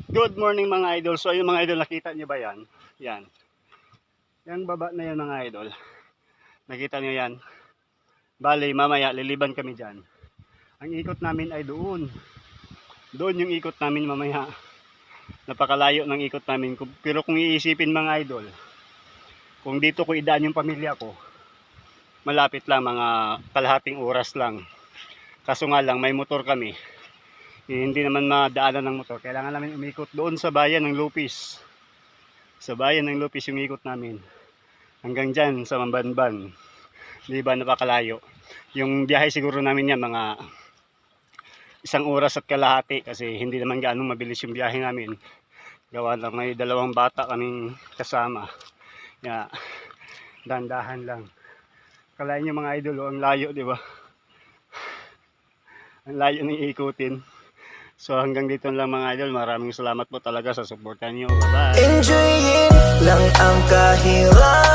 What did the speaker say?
Good morning mga idol. So yung mga idol, nakita nyo ba yan? Yan. Yung baba na yan mga idol. Nakita nyo yan? Bale, mamaya liliban kami dyan. Ang ikot namin ay doon. Doon yung ikot namin mamaya. Napakalayo ng ikot namin. Pero kung iisipin mga idol, kung dito ko idaan yung pamilya ko, malapit lang, mga kalahating oras lang. Kaso nga lang, may motor kami. Hindi naman madaanan ng motor. Kailangan namin umikot doon sa bayan ng Lupis. Sa bayan ng Lupis yung ikot namin. Hanggang dyan sa Mambanban. Di ba napakalayo? Yung biyahe siguro namin yan mga 1 oras at kalahati. Kasi hindi naman gaano mabilis yung biyahe namin. Gawa lang may 2 bata kaming kasama. Kaya dandahan lang. Kalain yung mga idol, ang layo, di ba? Ang layo ng ikutin. So hanggang dito lang mga idol. Maraming salamat po talaga sa suporta niyo. Bye-bye! Enjoyin lang ang kahirap.